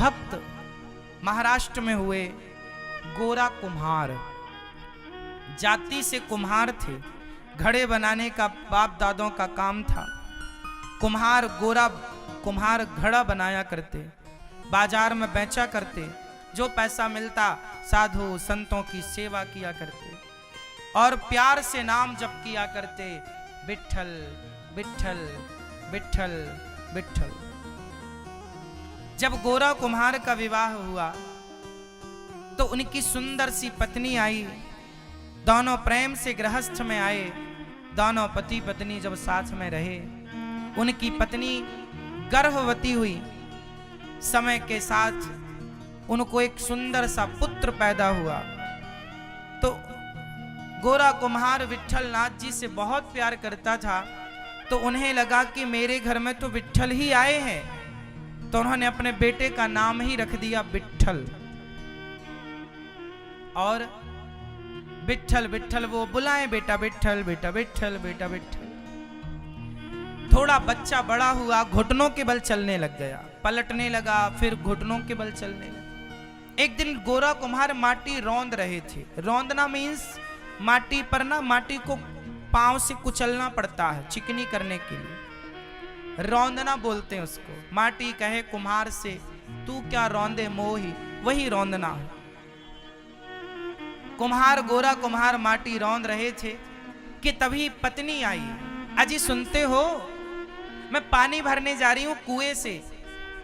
भक्त महाराष्ट्र में हुए। गोरा कुम्हार, जाति से कुम्हार थे, घड़े बनाने का बाप दादों का काम था। कुम्हार, गोरा कुम्हार घड़ा बनाया करते, बाजार में बेचा करते, जो पैसा मिलता साधु संतों की सेवा किया करते और प्यार से नाम जप किया करते, विट्ठल विट्ठल विट्ठल विट्ठल। जब गोरा कुम्हार का विवाह हुआ तो उनकी सुंदर सी पत्नी आई। दोनों प्रेम से गृहस्थ में आए। दोनों पति पत्नी जब साथ में रहे, उनकी पत्नी गर्भवती हुई। समय के साथ उनको एक सुंदर सा पुत्र पैदा हुआ। तो गोरा कुम्हार विट्ठल नाथ जी से बहुत प्यार करता था, तो उन्हें लगा कि मेरे घर में तो विट्ठल ही आए हैं, तो उन्होंने अपने बेटे का नाम ही रख दिया विट्ठल। और विट्ठल विट्ठल वो बुलाएं, बेटा विट्ठल, बेटा विट्ठल, बेटा विट्ठल। थोड़ा बच्चा बड़ा हुआ, घुटनों के बल चलने लग गया, पलटने लगा, फिर घुटनों के बल चलने लगा। एक दिन गोरा कुम्हार माटी रौंद रहे थे। रौंदना मीन्स माटी पर ना, माटी को पांव से कुचलना पड़ता है चिकनी करने के लिए, रौंदना बोलते हैं उसको। माटी कहे कुम्हार से, तू क्या रौंदे मोही, वही रौंदना है। कुम्हार, गोरा कुम्हार माटी रौंद रहे थे कि तभी पत्नी आई। अजी सुनते हो, मैं पानी भरने जा रही हूं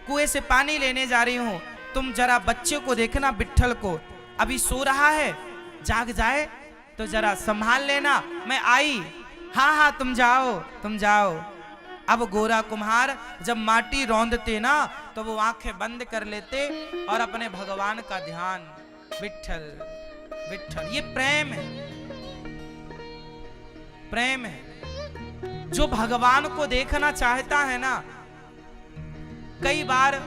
कुएं से पानी लेने जा रही हूं, तुम जरा बच्चे को देखना, विट्ठल को, अभी सो रहा है, जाग जाए तो जरा संभाल लेना, मैं आई। हाँ हाँ तुम जाओ तुम जाओ। अब गोरा कुम्हार जब माटी रौंदते ना, तो वो आंखें बंद कर लेते और अपने भगवान का ध्यान, विट्ठल विट्ठल। ये प्रेम है, प्रेम है। जो भगवान को देखना चाहता है ना, कई बार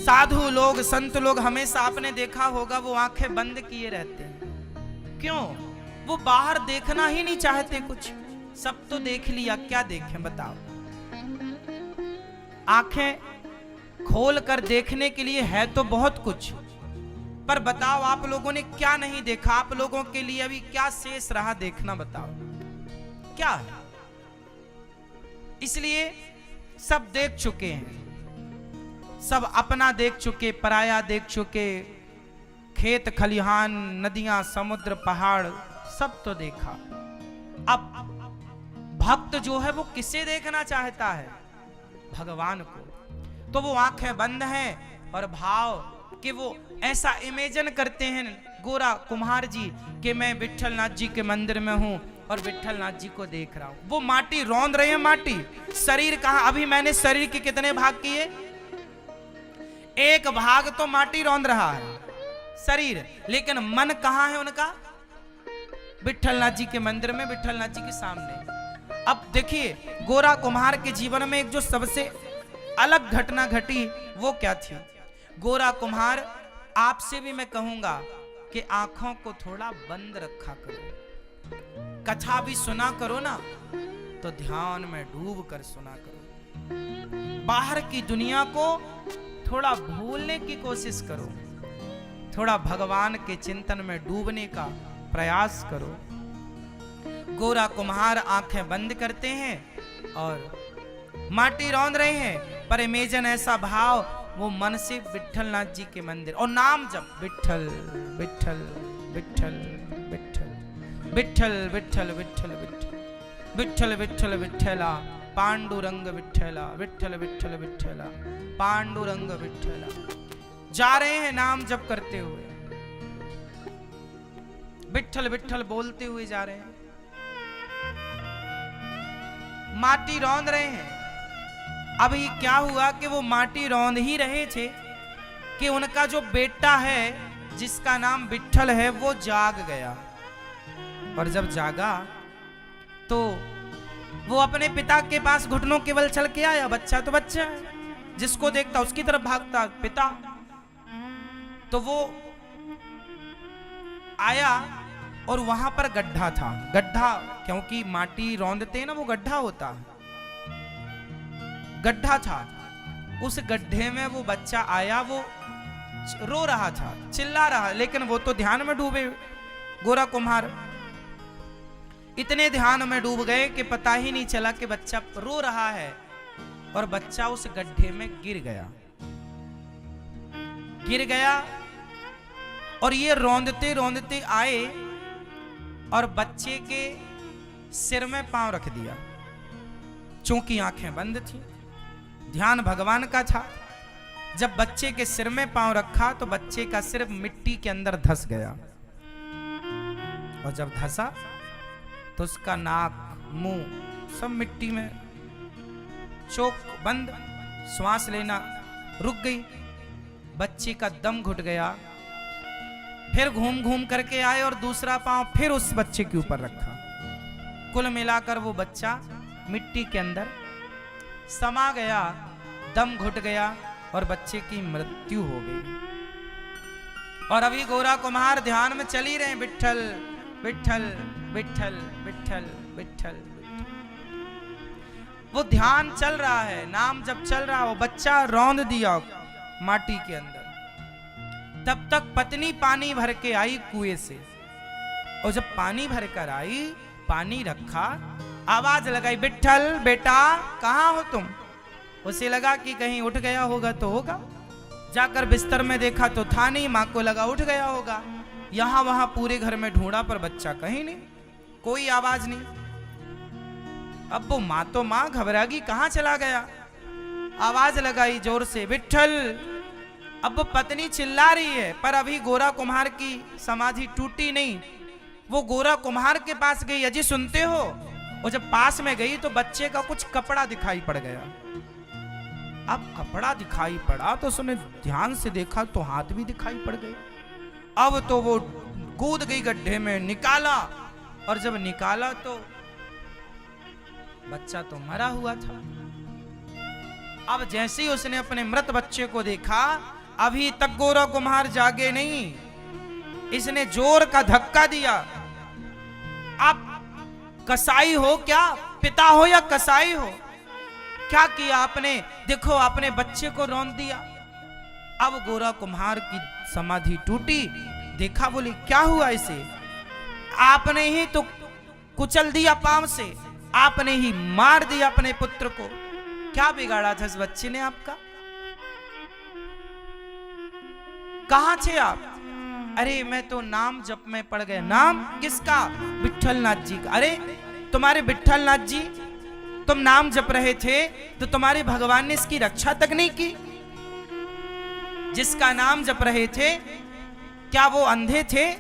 साधु लोग, संत लोग हमेशा आपने देखा होगा वो आंखें बंद किए रहते हैं। क्यों? वो बाहर देखना ही नहीं चाहते कुछ। सब तो देख लिया, क्या देखें बताओ। आंखें खोल कर देखने के लिए है तो बहुत कुछ, पर बताओ आप लोगों ने क्या नहीं देखा? आप लोगों के लिए अभी क्या शेष रहा देखना, बताओ क्या है? इसलिए सब देख चुके हैं, सब अपना देख चुके, पराया देख चुके, खेत खलिहान, नदियां, समुद्र, पहाड़, सब तो देखा। अब भक्त जो है वो किसे देखना चाहता है? भगवान को। तो वो आंखें बंद हैं और भाव कि वो ऐसा इमेजिन करते हैं गोरा कुम्हार जी कि मैं विट्ठल नाथ जी के मंदिर में हूं और विट्ठल नाथ जी को देख रहा हूं। वो माटी रौंद रहे हैं, माटी, शरीर कहां? अभी मैंने शरीर के कितने भाग किए? एक भाग तो माटी रौंद रहा है शरीर, लेकिन मन कहां है उनका? विट्ठल नाथ जी के मंदिर में, विट्ठल नाथ जी के सामने। अब देखिए, गोरा कुम्हार के जीवन में एक जो सबसे अलग घटना घटी वो क्या थी? गोरा कुम्हार, आपसे भी मैं कहूंगा कि आंखों को थोड़ा बंद रखा करो। कथा भी सुना करो ना, तो ध्यान में डूब कर सुना करो। बाहर की दुनिया को थोड़ा भूलने की कोशिश करो, थोड़ा भगवान के चिंतन में डूबने का प्रयास करो। गोरा कुम्हार आंखें बंद करते हैं और माटी रौंद रहे हैं, पर इमेजन ऐसा भाव, वो मन से विट्ठल नाथ जी के मंदिर और नाम जब, विट्ठल विट्ठल विट्ठल विट्ठल विट्ठल विट्ठल विट्ठल विट्ठल विट्ठल विट्ठल विट्ठला पांडुरंग विट्ठला, विट्ठल विट्ठल विट्ठला पांडुरंग विट्ठला। जा रहे हैं नाम जप करते हुए, विट्ठल विट्ठल बोलते हुए जा रहे हैं। माटी रौंद रहे हैं। अभी क्या हुआ कि वो माटी रौंद ही रहे थे कि उनका जो बेटा है जिसका नाम विट्ठल है वो जाग गया। और जब जागा तो वो अपने पिता के पास घुटनों के बल चल के आया। बच्चा तो बच्चा है, जिसको देखता उसकी तरफ भागता पिता। तो वो आया और वहां पर गड्ढा था। गड्ढा क्योंकि माटी रौंदते ना, वो गड्ढा होता है, गड्ढा था। उस गड्ढे में वो बच्चा आया, वो रो रहा था, चिल्ला रहा, लेकिन वो तो ध्यान में डूबे गोरा कुम्हार। इतने ध्यान में डूब गए कि पता ही नहीं चला कि बच्चा रो रहा है, और बच्चा उस गड्ढे में गिर गया। और ये रौंदते रौंदते आए और बच्चे के सिर में पांव रख दिया, चूंकि आंखें बंद थी, ध्यान भगवान का था। जब बच्चे के सिर में पांव रखा तो बच्चे का सिर मिट्टी के अंदर धंस गया, और जब धंसा तो उसका नाक मुंह सब मिट्टी में, चोक बंद, श्वास लेना रुक गई, बच्चे का दम घुट गया। फिर घूम घूम करके आए और दूसरा पांव फिर उस बच्चे के ऊपर रखा। कुल मिलाकर वो बच्चा मिट्टी के अंदर समा गया, दम घुट गया और बच्चे की मृत्यु हो गई। और अभी गोरा कुम्हार ध्यान में चल ही रहे, विट्ठल विट्ठल विट्ठल विट्ठल विट्ठल। वो ध्यान चल रहा है, नाम जब चल रहा, वो बच्चा रौंद दिया माटी के अंदर। तब तक पत्नी पानी भर के आई कुएं से, और जब पानी भर कर आई, पानी रखा, आवाज लगाई, विट्ठल बेटा कहाँ हो तुम। उसे लगा कि कहीं उठ गया होगा तो होगा, जाकर बिस्तर में देखा तो था नहीं, माँ को लगा उठ गया होगा, यहां वहां पूरे घर में ढूंढा पर बच्चा कहीं नहीं, कोई आवाज नहीं। अब वो माँ तो माँ घबरा गई, कहां चला गया। आवाज लगाई जोर से, विट्ठल। अब वो पत्नी चिल्ला रही है, पर अभी गोरा कुम्हार की समाधि टूटी नहीं। वो गोरा कुम्हार के पास गई, अजी सुनते हो। और जब पास में गई तो बच्चे का कुछ कपड़ा दिखाई पड़ गया। अब कपड़ा दिखाई पड़ा तो उसने ध्यान से देखा तो हाथ भी दिखाई पड़ गए। अब तो वो कूद गई गड्ढे में, निकाला, और जब निकाला तो बच्चा तो मरा हुआ था। अब जैसे ही उसने अपने मृत बच्चे को देखा, अभी तक गोरा कुम्हार जागे नहीं, इसने जोर का धक्का दिया। आप कसाई हो क्या, पिता हो या कसाई हो, क्या किया आपने, देखो आपने बच्चे को रौंद दिया। अब गोरा कुम्हार की समाधि टूटी, देखा, बोले क्या हुआ इसे, आपने ही तो कुचल दिया पांव से, आपने ही मार दिया अपने पुत्र को, क्या बिगाड़ा था इस बच्चे ने आपका, कहां थे आप। अरे मैं तो नाम जप में पड़ गया। नाम किसका, विट्ठलनाथ जी का। अरे तुम्हारे विट्ठलनाथ जी, तुम नाम जप रहे थे तो तुम्हारे भगवान ने इसकी रक्षा तक नहीं की। जिसका नाम जप रहे थे, क्या वो अंधे थे,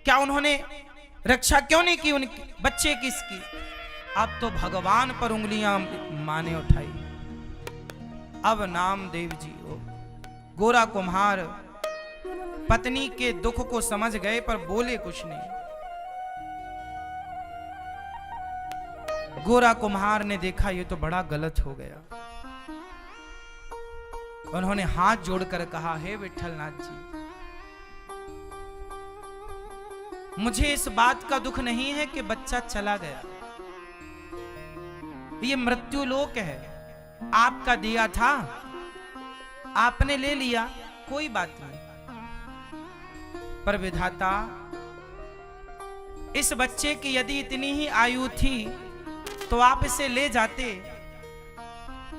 क्या उन्होंने रक्षा क्यों नहीं की उनकी बच्चे की इसकी। अब तो भगवान पर उंगलियां माने उठाई। अब नामदेव जी हो, गोरा कुम्हार पत्नी के दुख को समझ गए पर बोले कुछ नहीं। गोरा कुम्हार ने देखा ये तो बड़ा गलत हो गया। उन्होंने हाथ जोड़कर कहा, हे विट्ठलनाथ जी, मुझे इस बात का दुख नहीं है कि बच्चा चला गया, ये मृत्यु लोक है, आपका दिया था, आपने ले लिया, कोई बात नहीं। पर विधाता, इस बच्चे की यदि इतनी ही आयु थी तो आप इसे ले जाते,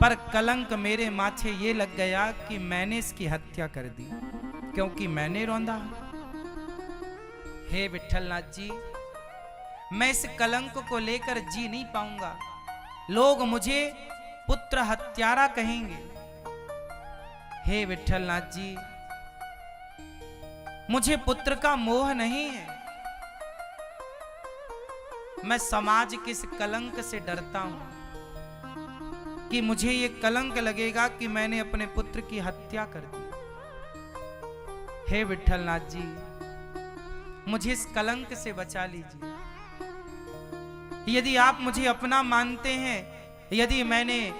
पर कलंक मेरे माथे ये लग गया कि मैंने इसकी हत्या कर दी, क्योंकि मैंने रौंदा। हे विट्ठलनाथ जी, मैं इस कलंक को लेकर जी नहीं पाऊंगा, लोग मुझे पुत्र हत्यारा कहेंगे। हे विट्ठलनाथ जी, मुझे पुत्र का मोह नहीं है, मैं समाज के इस कलंक से डरता हूं कि मुझे ये कलंक लगेगा कि मैंने अपने पुत्र की हत्या कर दी। हे विट्ठलनाथ जी, मुझे इस कलंक से बचा लीजिए। यदि आप मुझे अपना मानते हैं, यदि मैंने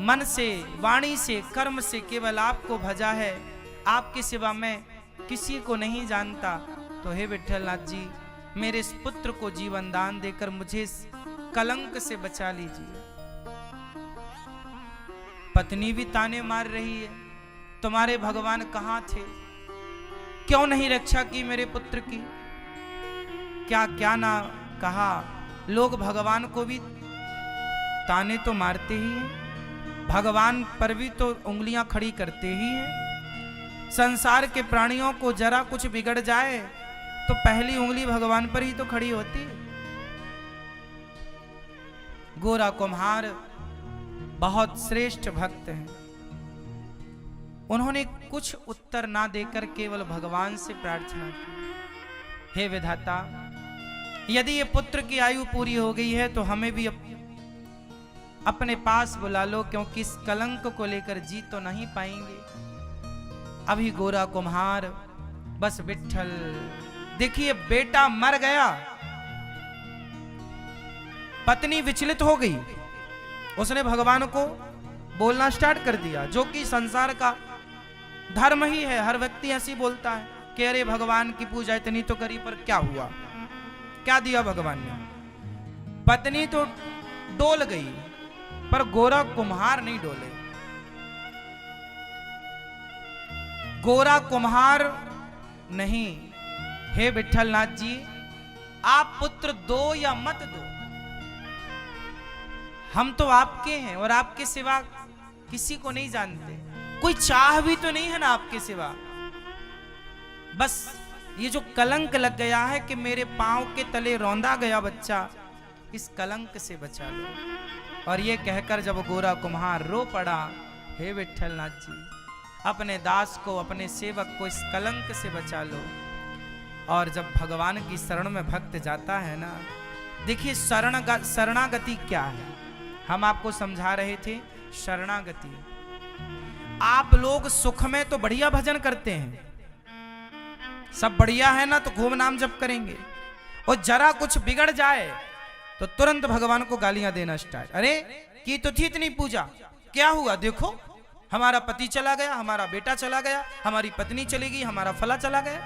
मन से, वाणी से, कर्म से केवल आपको भजा है, आपके सिवा मैं किसी को नहीं जानता, तो हे विट्ठलनाथ जी, मेरे इस पुत्र को जीवन दान देकर मुझे इस कलंक से बचा लीजिए। पत्नी भी ताने मार रही है, तुम्हारे भगवान कहाँ थे, क्यों नहीं रक्षा की मेरे पुत्र की। क्या क्या ना कहा, लोग भगवान को भी ताने तो मारते ही हैं, भगवान पर भी तो उंगलियां खड़ी करते ही हैं। संसार के प्राणियों को जरा कुछ बिगड़ जाए तो पहली उंगली भगवान पर ही तो खड़ी होती है। गोरा कुम्हार बहुत श्रेष्ठ भक्त हैं, उन्होंने कुछ उत्तर ना देकर केवल भगवान से प्रार्थना की, हे विधाता, यदि ये पुत्र की आयु पूरी हो गई है तो हमें भी अपने पास बुला लो, क्योंकि इस कलंक को लेकर जी तो नहीं पाएंगे। अभी गोरा कुम्हार बस विट्ठल, देखिए बेटा मर गया, पत्नी विचलित हो गई, उसने भगवान को बोलना स्टार्ट कर दिया, जो कि संसार का धर्म ही है। हर व्यक्ति ऐसी बोलता है कि अरे भगवान की पूजा इतनी तो करी, पर क्या हुआ, क्या दिया भगवान ने। पत्नी तो डोल गई पर गोरा कुम्हार नहीं डोले। गोरा कुम्हार नहीं, हे विट्ठलनाथ जी, आप पुत्र दो या मत दो, हम तो आपके हैं और आपके सिवा किसी को नहीं जानते, कोई चाह भी तो नहीं है ना आपके सिवा। बस ये जो कलंक लग गया है कि मेरे पांव के तले रौंदा गया बच्चा, इस कलंक से बचा लो। और ये कहकर जब गोरा कुम्हार रो पड़ा, हे विट्ठलनाथ जी, अपने दास को, अपने सेवक को इस कलंक से बचा लो। और जब भगवान की शरण में भक्त जाता है ना, देखिए शरणागति क्या है, हम आपको समझा रहे थे। शरणागति, आप लोग सुख में तो बढ़िया भजन करते हैं, सब बढ़िया है ना, तो खूब नाम जप करेंगे, और जरा कुछ बिगड़ जाए तो तुरंत भगवान को गालियां देना स्टार्ट। अरे की तो थी इतनी पूजा, क्या हुआ, देखो हमारा पति चला गया, हमारा बेटा चला गया, हमारी पत्नी चली गई, हमारा फला चला गया।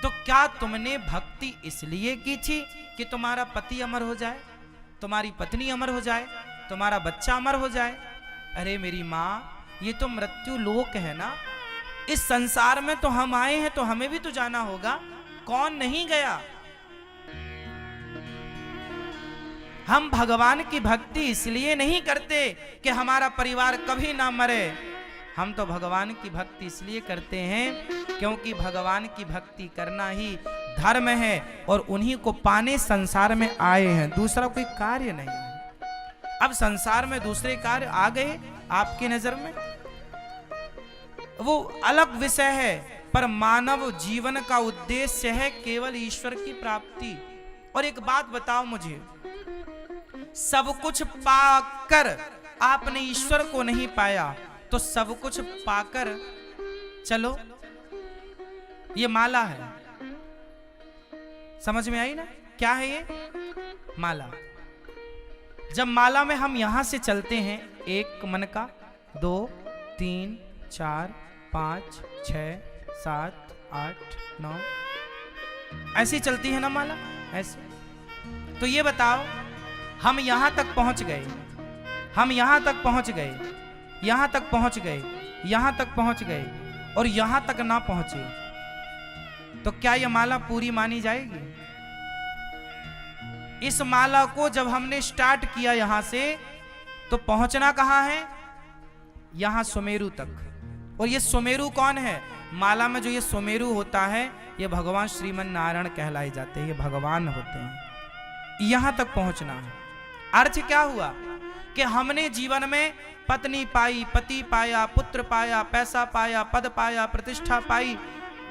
तो क्या तुमने भक्ति इसलिए की थी कि तुम्हारा पति अमर हो जाए, तुम्हारी पत्नी अमर हो जाए, तुम्हारा बच्चा अमर हो जाए? अरे मेरी माँ, ये तो मृत्यु लोक है ना, इस संसार में तो हम आए हैं, तो हमें भी तो जाना होगा, कौन नहीं गया। हम भगवान की भक्ति इसलिए नहीं करते कि हमारा परिवार कभी ना मरे, हम तो भगवान की भक्ति इसलिए करते हैं क्योंकि भगवान की भक्ति करना ही धर्म है, और उन्हीं को पाने संसार में आए हैं, दूसरा कोई कार्य नहीं है। अब संसार में दूसरे कार्य आ गए आपकी नजर में, वो अलग विषय है, पर मानव जीवन का उद्देश्य है केवल ईश्वर की प्राप्ति। और एक बात बताओ मुझे, सब कुछ पाकर आपने ईश्वर को नहीं पाया, तो सब कुछ पाकर चलो, ये माला है, समझ में आई ना, क्या है ये माला। जब माला में हम यहां से चलते हैं, एक मन का, 2 3 4 5 6 7 8 9, ऐसी चलती है ना माला, ऐसे। तो ये बताओ, हम यहां तक पहुंच गए, हम यहां तक पहुंच गए, यहां तक पहुंच गए, यहां तक पहुंच गए, और यहां तक ना पहुंचे, तो क्या यह माला पूरी मानी जाएगी? इस माला को जब हमने स्टार्ट किया यहां से, तो पहुंचना कहां है? यहां सुमेरु तक। और ये सुमेरु कौन है? माला में जो ये सुमेरु होता है, ये भगवान श्रीमन नारायण कहलाए जाते हैं, ये भगवान होते हैं। यहां तक पहुंचना है। अर्थ क्या हुआ कि हमने जीवन में पत्नी पाई, पति पाया, पुत्र पाया, पैसा पाया, पद पाया, प्रतिष्ठा पाई,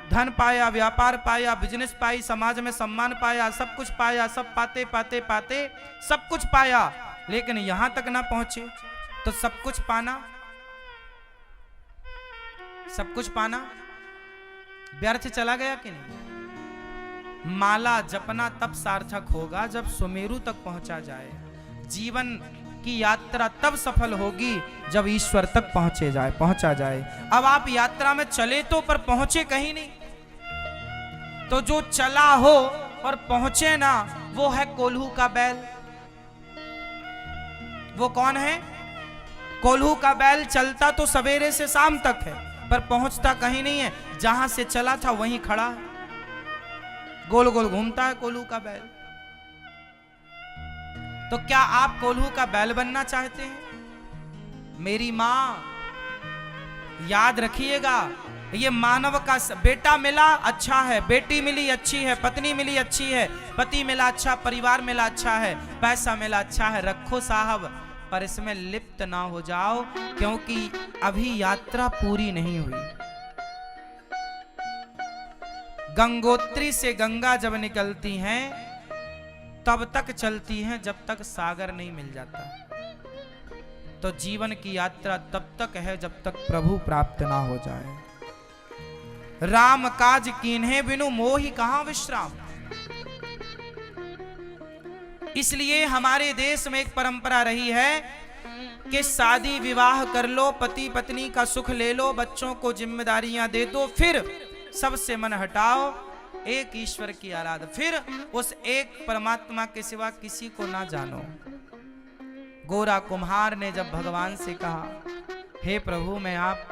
धन पाया, व्यापार पाया, बिजनेस पाई, समाज में सम्मान पाया, सब कुछ पाया, सब पाते पाते पाते सब कुछ पाया, लेकिन यहां तक ना पहुंचे, तो सब कुछ पाना, सब कुछ पाना व्यर्थ चला गया कि नहीं? माला जपना तब सार्थक होगा जब सुमेरु तक पहुंचा जाए। जीवन की यात्रा तब सफल होगी जब ईश्वर तक पहुंचा जाए। अब आप यात्रा में चले तो, पर पहुंचे कहीं नहीं। तो जो चला हो और पहुंचे ना, वो है कोल्हू का बैल। वो कौन है? कोल्हू का बैल चलता तो सवेरे से शाम तक है, पर पहुंचता कहीं नहीं है। जहां से चला था वहीं खड़ा है, गोल गोल घूमता है कोल्हू का बैल। तो क्या आप कोल्हू का बैल बनना चाहते हैं? मेरी मां, याद रखिएगा, ये मानव का बेटा मिला अच्छा है, बेटी मिली अच्छी है, पत्नी मिली अच्छी है, पति मिला अच्छा, परिवार मिला अच्छा है, पैसा मिला अच्छा है, रखो साहब, पर इसमें लिप्त ना हो जाओ, क्योंकि अभी यात्रा पूरी नहीं हुई। गंगोत्री से गंगा जब निकलती हैं तब तक चलती हैं जब तक सागर नहीं मिल जाता। तो जीवन की यात्रा तब तक है जब तक प्रभु प्राप्त ना हो जाए। राम काज कीन्हे बिनु मोहि कहां विश्राम। इसलिए हमारे देश में एक परंपरा रही है कि शादी विवाह कर लो, पति पत्नी का सुख ले लो, बच्चों को जिम्मेदारियां दे दो, फिर सबसे मन हटाओ, एक ईश्वर की आराधना, फिर उस एक परमात्मा के सिवा किसी को ना जानो। गोरा कुम्हार ने जब भगवान से कहा, हे प्रभु, मैं आप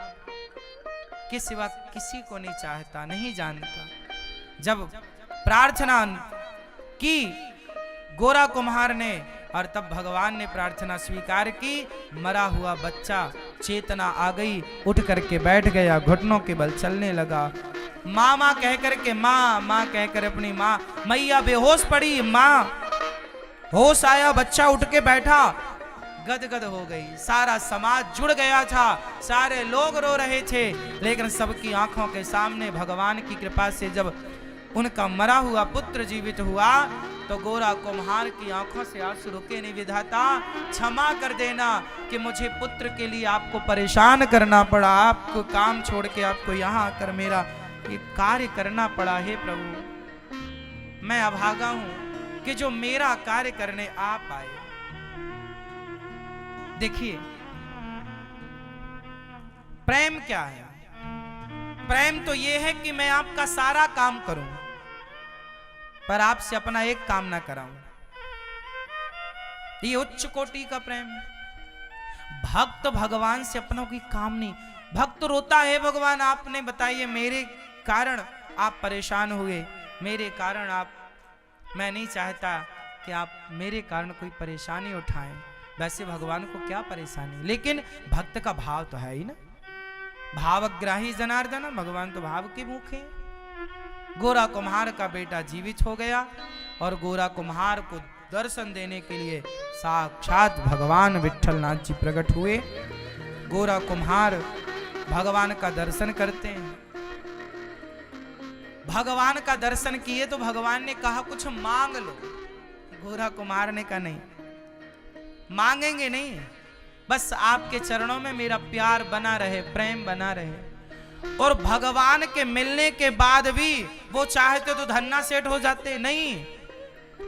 के सिवा किसी को नहीं चाहता, नहीं जानता, जब प्रार्थना की गोरा कुम्हार ने, और तब भगवान ने प्रार्थना स्वीकार की, मरा हुआ बच्चा, चेतना आ गई, उठ करके बैठ गया, घुटनों के बल चलने लगा। माँ माँ कह करके, माँ माँ कहकर अपनी माँ, मैया बेहोश पड़ी, माँ होश आया, बच्चा उठ के बैठा, गदगद हो गई। सारा समाज जुड़ गया था, सारे लोग रो रहे थे, लेकिन सबकी आंखों के सामने भगवान की कृपा से जब उनका मरा हुआ पुत्र जीवित हुआ, तो गोरा कुम्हार की आंखों से आंसू रुके नहीं। विधाता, क्षमा कर देना कि मुझे पुत्र के लिए आपको परेशान करना पड़ा, आपको काम छोड़ के आपको यहाँ आकर मेरा ये कार्य करना पड़ा। हे प्रभु, मैं अभागा हूं कि जो मेरा कार्य करने आप आए। देखिए, प्रेम क्या है? प्रेम तो यह है कि मैं आपका सारा काम करूं, पर आपसे अपना एक काम ना कराऊं। ये उच्च कोटि का प्रेम है। भक्त भगवान से अपना कोई काम नहीं। भक्त रोता है, भगवान आपने बताइए मेरे कारण आप परेशान हुए, मेरे कारण आप, मैं नहीं चाहता कि आप मेरे कारण कोई परेशानी उठाएं। वैसे भगवान को क्या परेशानी, लेकिन भक्त का भाव तो है ही ना। भावग्राही जनार्दन, भगवान तो भाव के भूखे। गोरा कुम्हार का बेटा जीवित हो गया, और गोरा कुम्हार को दर्शन देने के लिए साक्षात भगवान विट्ठलनाथ जी प्रकट हुए। गोरा कुम्हार भगवान का दर्शन करते हैं। भगवान का दर्शन किए तो भगवान ने कहा कुछ मांग लो। गोरा कुम्हार ने कहा नहीं, मांगेंगे नहीं, बस आपके चरणों में मेरा प्यार बना रहे, प्रेम बना रहे। और भगवान के मिलने के बाद भी वो चाहते तो धन्ना सेठ हो जाते, नहीं,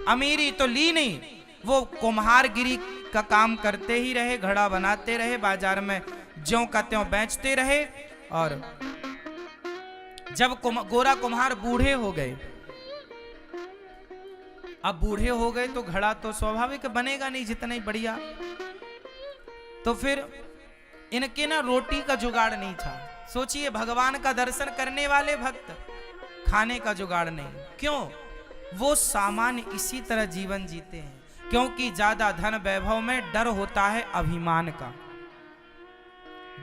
अमीरी तो ली नहीं। वो कुम्हारगिरी का काम करते ही रहे, घड़ा बनाते रहे, बाजार में ज्यों का त्यों बेचते रहे। और जब गोरा कुम्हार बूढ़े हो गए, अब बूढ़े हो गए तो घड़ा तो स्वाभाविक बनेगा नहीं जितना ही बढ़िया, तो फिर इनके ना रोटी का जुगाड़ नहीं था। सोचिए, भगवान का दर्शन करने वाले भक्त, खाने का जुगाड़ नहीं। क्यों? वो सामान्य इसी तरह जीवन जीते हैं, क्योंकि ज्यादा धन वैभव में डर होता है अभिमान का।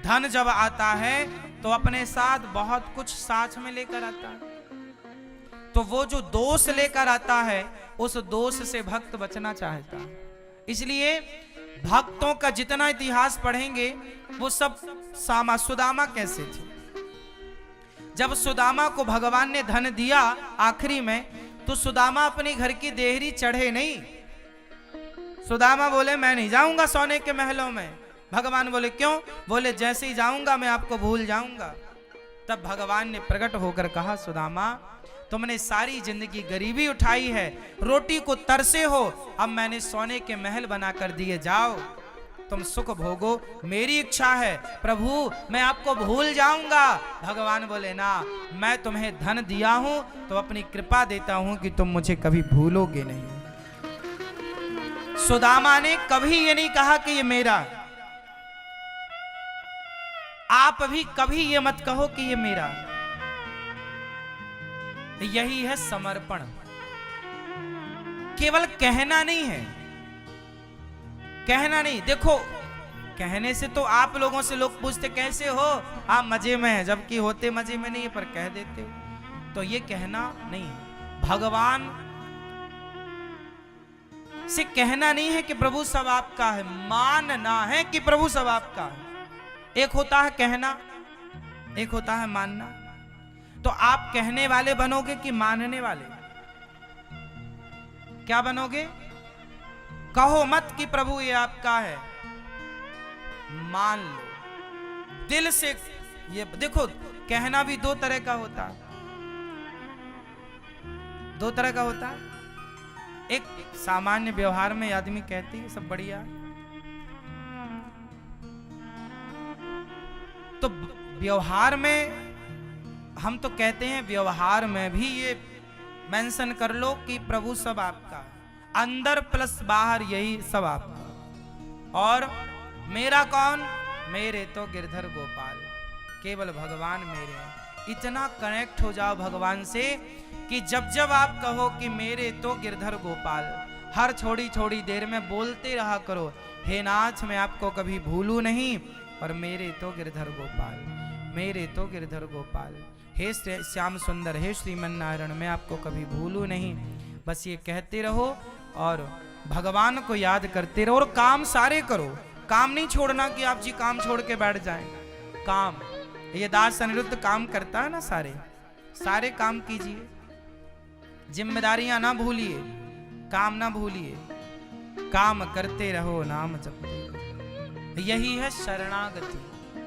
धन जब आता है तो अपने साथ बहुत कुछ साथ में लेकर आता है, तो वो जो दोष लेकर आता है उस दोष से भक्त बचना चाहता है। इसलिए भक्तों का जितना इतिहास पढ़ेंगे वो सब सुदामा कैसे थे। जब सुदामा को भगवान ने धन दिया आखिरी में, तो सुदामा अपनी घर की देहरी चढ़े नहीं। सुदामा बोले मैं नहीं जाऊंगा सोने के महलों में। भगवान बोले क्यों? बोले जैसे ही जाऊंगा मैं आपको भूल जाऊंगा। तब भगवान ने प्रकट होकर कहा, सुदामा तुमने सारी जिंदगी गरीबी उठाई है, रोटी को तरसे हो, अब मैंने सोने के महल बना कर दिए, जाओ तुम सुख भोगो, मेरी इच्छा है प्रभु मैं आपको भूल जाऊंगा। भगवान बोले ना, मैं तुम्हें धन दिया हूं तो अपनी कृपा देता हूं कि तुम मुझे कभी भूलोगे नहीं। सुदामा ने कभी ये नहीं कहा कि ये मेरा, आप भी कभी ये मत कहो कि ये मेरा, यही है समर्पण। केवल कहना नहीं है, कहना नहीं। देखो कहने से तो आप लोगों से लोग पूछते कैसे हो, आप मजे में हैं, जबकि होते मजे में नहीं है पर कह देते हो, तो ये कहना नहीं है। भगवान से कहना नहीं है कि प्रभु सब आपका है, मानना है कि प्रभु सब आपका है। एक होता है कहना, एक होता है मानना। तो आप कहने वाले बनोगे कि मानने वाले? क्या बनोगे? कहो मत कि प्रभु ये आपका है, मान लो दिल से। ये देखो कहना भी दो तरह का होता है, दो तरह का होता है। एक सामान्य व्यवहार में आदमी कहती है सब बढ़िया, तो व्यवहार में हम तो कहते हैं, व्यवहार में भी ये मेंशन कर लो कि प्रभु सब आपका है, अंदर प्लस बाहर यही सब आपका। और मेरा कौन? मेरे तो गिरधर गोपाल, केवल भगवान मेरे हैं। इतना कनेक्ट हो जाओ भगवान से कि जब जब आप कहो कि मेरे तो गिरधर गोपाल, हर छोड़ी छोड़ी देर में बोलते रहा करो, हे नाथ मैं आपको कभी भूलू नहीं, और मेरे तो गिरधर गोपाल, मेरे तो गिरधर गोपाल, हे श्याम सुंदर, हे श्रीमन नारायण मैं आपको कभी भूलू नहीं। बस ये कहते रहो और भगवान को याद करते रहो, और काम सारे करो। काम नहीं छोड़ना कि आप जी काम छोड़ के बैठ जाएं। काम, ये दास अनिरुद्ध काम करता है ना, सारे सारे काम कीजिए, जिम्मेदारियां ना भूलिए, काम ना भूलिए, काम करते रहो, नाम जपते रहो। यही है शरणागति।